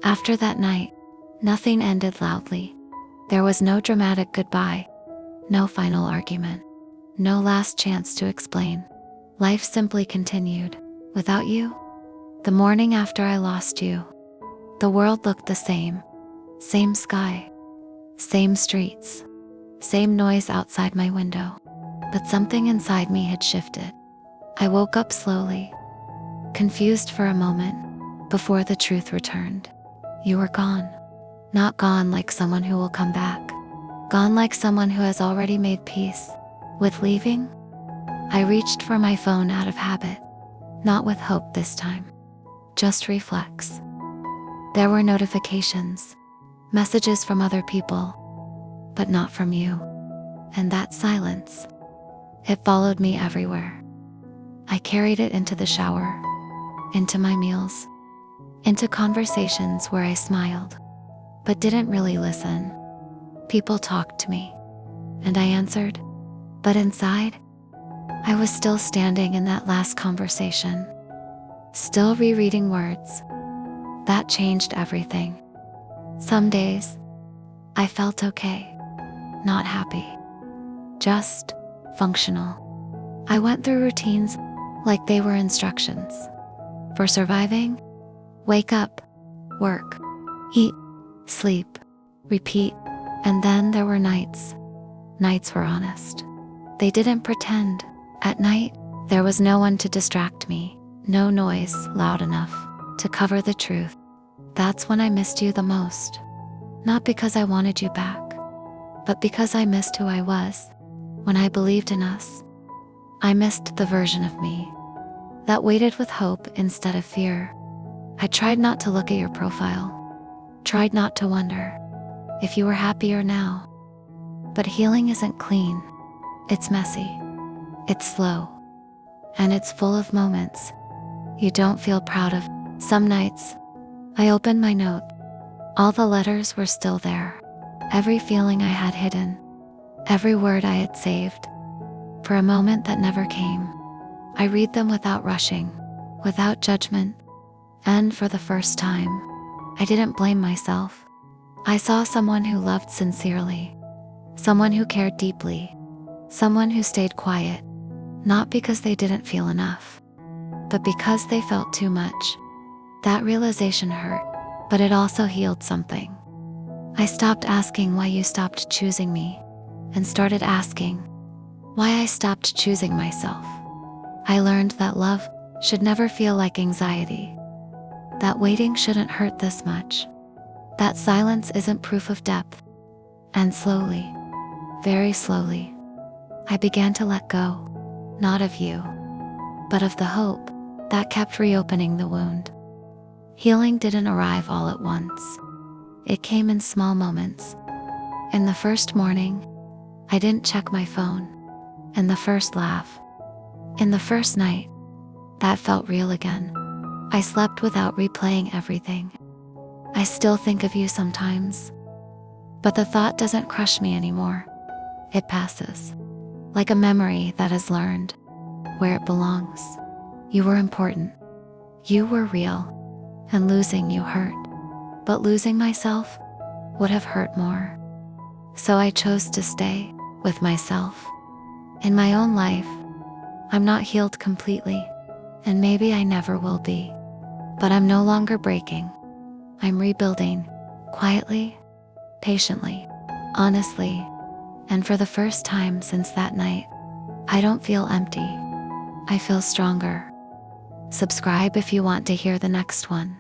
After that night, nothing ended loudly. There was no dramatic goodbye, no final argument, no last chance to explain. Life simply continued. Without you, the morning after I lost you, the world looked the same. Same sky, same streets, same noise outside my window. But something inside me had shifted. I woke up slowly, confused for a moment, before the truth returned. You were gone. Not gone like someone who will come back. Gone like someone who has already made peace with leaving. I reached for my phone out of habit, not with hope this time, just reflex. There were notifications, messages from other people, but not from you. And that silence, it followed me everywhere. I carried it into the shower, into my meals, into conversations where I smiled, but didn't really listen. People talked to me, and I answered, but inside, I was still standing in that last conversation, still rereading words. That changed everything. Some days, I felt okay, not happy, just functional. I went through routines like they were instructions. For surviving, wake up, work, eat, sleep, repeat. And then there were nights. Nights were honest. They didn't pretend. At night, there was no one to distract me, no noise loud enough to cover the truth. That's when I missed you the most. Not because I wanted you back, but because I missed who I was when I believed in us. I missed the version of me that waited with hope instead of fear. I tried not to look at your profile, tried not to wonder if you were happier now. But healing isn't clean. It's messy. It's slow. And it's full of moments you don't feel proud of. Some nights, I opened my note. All the letters were still there. Every feeling I had hidden. Every word I had saved for a moment that never came. I read them without rushing, without judgment. And for the first time, I didn't blame myself. I saw someone who loved sincerely, someone who cared deeply, someone who stayed quiet, not because they didn't feel enough, but because they felt too much. That realization hurt, but it also healed something. I stopped asking why you stopped choosing me, and started asking why I stopped choosing myself. I learned that love should never feel like anxiety, that waiting shouldn't hurt this much, that silence isn't proof of depth. And slowly, very slowly, I began to let go, not of you, but of the hope that kept reopening the wound. Healing didn't arrive all at once. It came in small moments. In the first morning, I didn't check my phone. In the first laugh. In the first night, that felt real again. I slept without replaying everything. I still think of you sometimes, but the thought doesn't crush me anymore. It passes, like a memory that has learned where it belongs. You were important. You were real. And losing you hurt. But losing myself would have hurt more. So I chose to stay with myself. In my own life, I'm not healed completely, and maybe I never will be. But I'm no longer breaking. I'm rebuilding, quietly, patiently, honestly. And for the first time since that night, I don't feel empty. I feel stronger. Subscribe if you want to hear the next one.